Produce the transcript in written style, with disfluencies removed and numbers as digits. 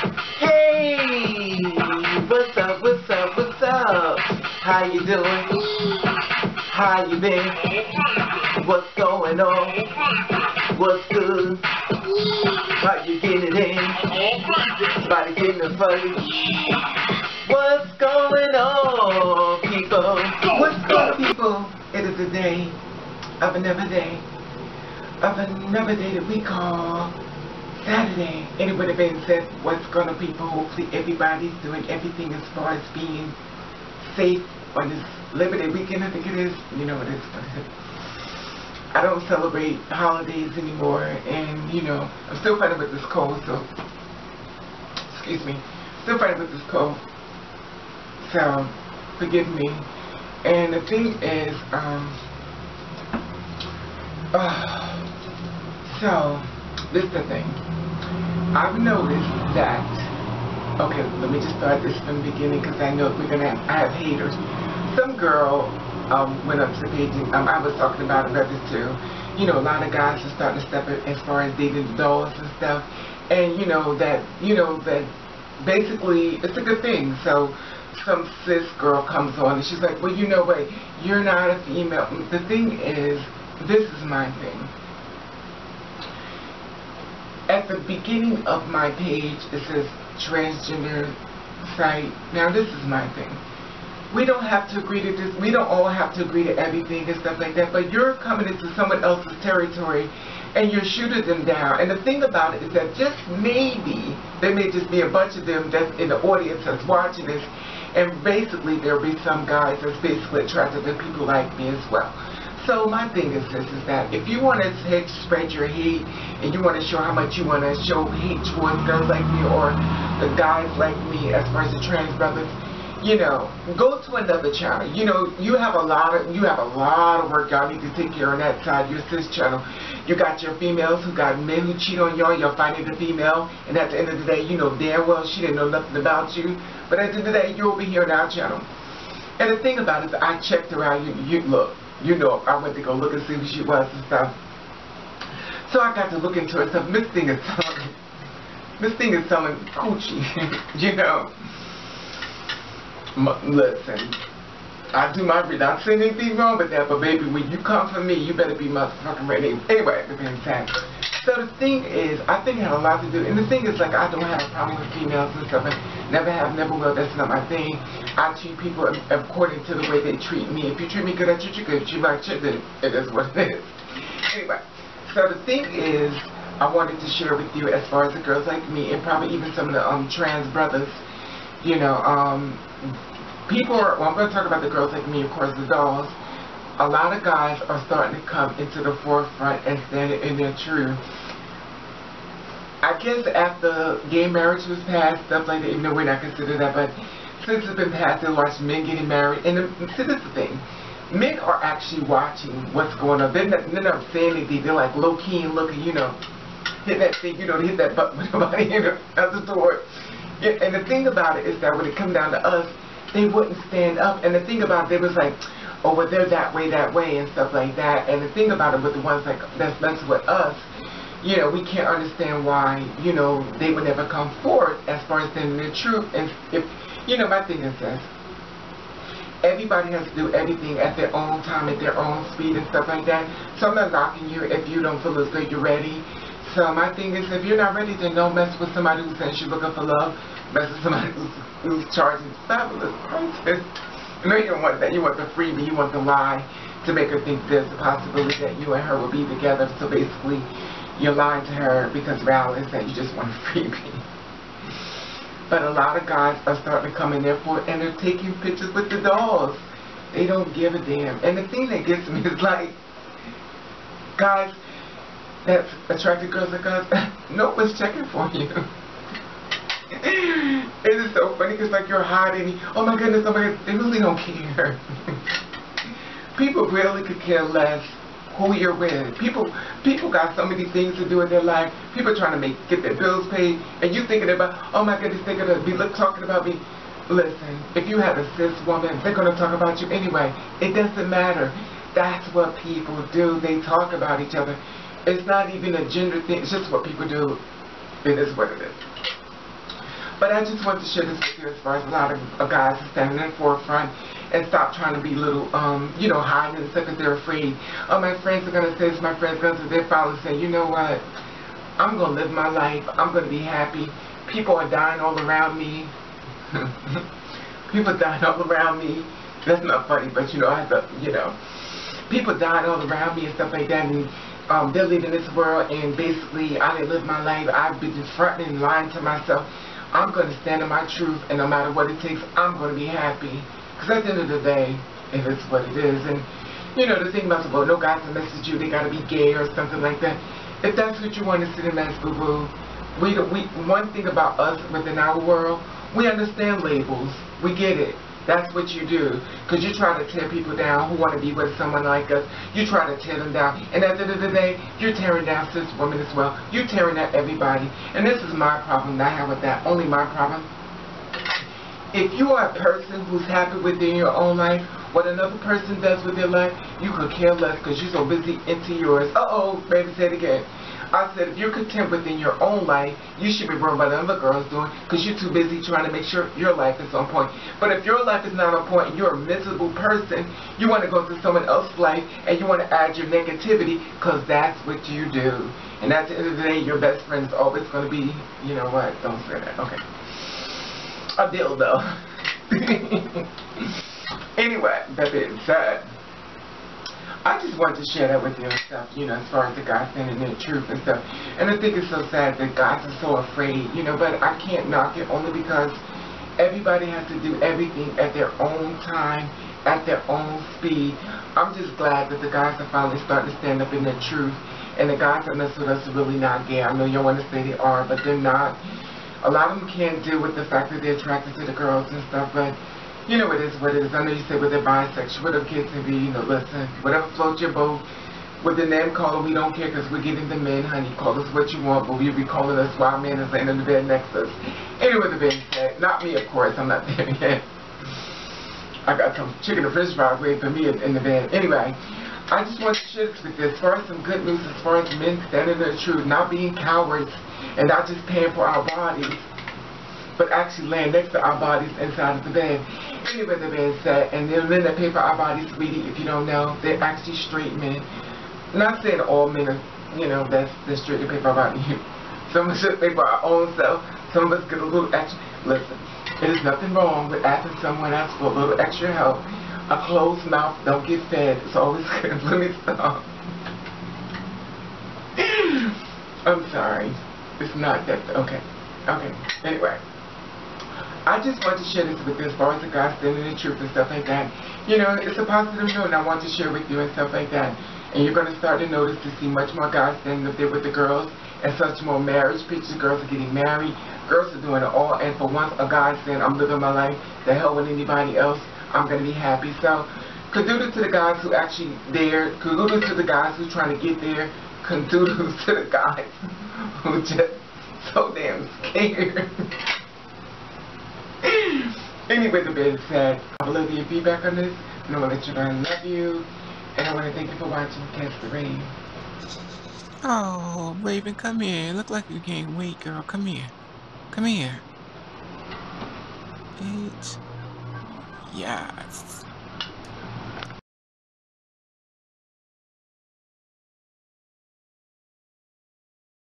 Hey, what's up, what's up, what's up? How you doing? How you been? What's going on? What's good? How you getting it in? Body getting it funny. What's going on, people? What's going on, people? It is a day of another day that we call Saturday. And it would have been said, what's going on, people? Hopefully everybody's doing everything as far as being safe on this Labor Day weekend. I think it is. You know, it is. I don't celebrate holidays anymore, and you know, I'm still fighting with this cold, so excuse me, still fighting with this cold, so forgive me. And the thing is, so this is the thing. I've noticed that. Okay, let me just start this from the beginning because I know I have haters. Some girl went up to the page and I was talking about this too. You know, a lot of guys are starting to step in as far as dating dolls and stuff, and you know that basically it's a good thing. So some cis girl comes on and she's like, well, you know what, you're not a female. The thing is, this is my thing. At the beginning of my page, it says transgender site. Now this is my thing. We don't have to agree to this. We don't all have to agree to everything and stuff like that. But you're coming into someone else's territory and you're shooting them down. And the thing about it is that just maybe there may just be a bunch of them that's in the audience that's watching this. And basically there'll be some guys that's basically attracted to people like me as well. So my thing is this, is that if you want to spread your hate and you want to show how much you want to show hate towards girls like me or the guys like me as far as the trans brothers, you know, go to another channel. You know, you have a lot of work y'all need to take care of on that side, your cis channel. You got your females who got men who cheat on y'all, you're fighting the female, and at the end of the day, you know damn well she didn't know nothing about you. But at the end of the day, you're over here on our channel. And the thing about it is, I checked her out. You look, you know, I went to go look and see who she was and stuff. So I got to look into her stuff. This thing is selling coochie, you know. Listen, I do my read. Not saying anything wrong with that, but baby, when you come for me, you better be motherfucking ready. Anyway, the being said. So the thing is, I think it had a lot to do, and the thing is, like, I don't have a problem with females and stuff, and never have, never will. That's not my thing. I treat people according to the way they treat me. If you treat me good, I treat you good. If you treat my shit, then it is what it is. Anyway, so the thing is, I wanted to share with you as far as the girls like me, and probably even some of the trans brothers. You know, people are, well, I'm going to talk about the girls like me, of course, the dolls. A lot of guys are starting to come into the forefront and stand in their truth. I guess after gay marriage was passed, stuff like that, even though we're not considered that, but since it's been passed, they watch men getting married. And see, this is the thing. Men are actually watching what's going on. They're not saying anything. They're like low-key and looking, you know, hit that thing, you know, hit that button with nobody, you know, at the door. Yeah, and the thing about it is that when it comes down to us, they wouldn't stand up. And the thing about it, they was like, oh, well, they're that way, and stuff like that. And the thing about it with the ones like that's messing with us, you know, we can't understand why, you know, they would never come forward as far as saying the truth. And if, you know, my thing is this. Everybody has to do everything at their own time, at their own speed and stuff like that. So I'm not knocking you if you don't feel as though you're ready. So my thing is, if you're not ready, then don't mess with somebody who says you're looking for love. Mess with somebody who's charging fabulous prices. No, you don't want that. You want the freebie. You want the lie to make her think there's a possibility that you and her will be together. So basically, you're lying to her because reality is that you just want a freebie. But a lot of guys are starting to come in there for it, and they're taking pictures with the dolls. They don't give a damn. And the thing that gets me is like, guys that attracted girls like us, no one's checking for you. It is so funny because like you're hiding. Oh my goodness, they really don't care. People really could care less who you're with. People got so many things to do in their life. People trying to get their bills paid, and you thinking about, oh my goodness, they're gonna be talking about me. Listen, if you have a cis woman, they're gonna talk about you anyway. It doesn't matter. That's what people do. They talk about each other. It's not even a gender thing. It's just what people do. It is what it is. But I just want to share this with you as far as a lot of guys are standing in the forefront and stop trying to be little, you know, hiding and stuff because they're afraid. Oh, my friends are going to say this, my friends are going to say, they're finally saying, you know what, I'm going to live my life, I'm going to be happy. People are dying all around me. People dying all around me. That's not funny, but you know, I have to, you know, people dying all around me and stuff like that, and they're leaving this world, and basically I didn't live my life. I've been fronting and lying to myself. I'm going to stand in my truth, and no matter what it takes, I'm going to be happy. Because at the end of the day, if it's what it is, and you know, the thing about the, well, no guys to message you, they got to be gay or something like that. If that's what you want to sit in as boo-boo, one thing about us within our world, we understand labels. We get it. That's what you do. Because you try to tear people down who want to be with someone like us. You try to tear them down. And at the end of the day, you're tearing down cis women as well. You're tearing down everybody. And this is my problem that I have with that. Only my problem. If you are a person who's happy within your own life, what another person does with their life, you could care less because you're so busy into yours. Uh-oh, baby, say it again. I said, if you're content within your own life, you should be worried about what other girls doing because you're too busy trying to make sure your life is on point. But if your life is not on point and you're a miserable person, you want to go through someone else's life and you want to add your negativity because that's what you do. And at the end of the day, your best friend is always going to be, you know what, don't say that, okay. A dildo. Anyway, that being said, I just wanted to share that with you and stuff, you know, as far as the guys standing in the truth and stuff. And I think it's so sad that guys are so afraid, you know, but I can't knock it only because everybody has to do everything at their own time, at their own speed. I'm just glad that the guys are finally starting to stand up in their truth. And the guys that mess with us are really not gay. I know y'all want to say they are, but they're not. A lot of them can't deal with the fact that they're attracted to the girls and stuff, but you know it is what it is. I know you say well, they're bisexual, whatever kids can be, you know, listen, whatever floats your boat. With the name caller, we don't care because we're getting the men, honey. Call us what you want, but you'll be calling us while men is laying in the bed next to us. Anyway, the being said, not me, of course, I'm not there yet. I got some chicken and french fries waiting for me in the bed. Anyway, I just want to share this with you. As far as some good news, as far as men standing in the truth, not being cowards, and not just paying for our bodies, but actually laying next to our bodies inside of the bed. Anyway, the being said, and the men that pay for our bodies, sweetie, if you don't know, they're actually straight men. Not saying all men are, you know, that's straight to pay for our body. Some of us should pay for our own self. Some of us get a little extra. Listen, there's nothing wrong with asking someone else for a little extra help. A closed mouth don't get fed. It's always good. Let me stop. I'm sorry. It's not that. Okay. Okay. Anyway. I just want to share this with you as far as the guys standing in the truth and stuff like that. You know, it's a positive note and I want to share with you and stuff like that. And you're going to start to notice to see much more guys standing up there with the girls and such more marriage pictures. Girls are getting married. Girls are doing it all. And for once, a guy saying, I'm living my life. The hell with anybody else. I'm going to be happy. So, kudos to the guys who actually there. Kudos to the guys who trying to get there. Kudos to the guys who just so damn scared. Anyway, the being said, I would love to your feedback on this, and I want to let you know I love you, and I want to thank you for watching Catch the Rain. Oh, Raven, come here. Look like you gained weight, girl. Come here. Come here. Yes.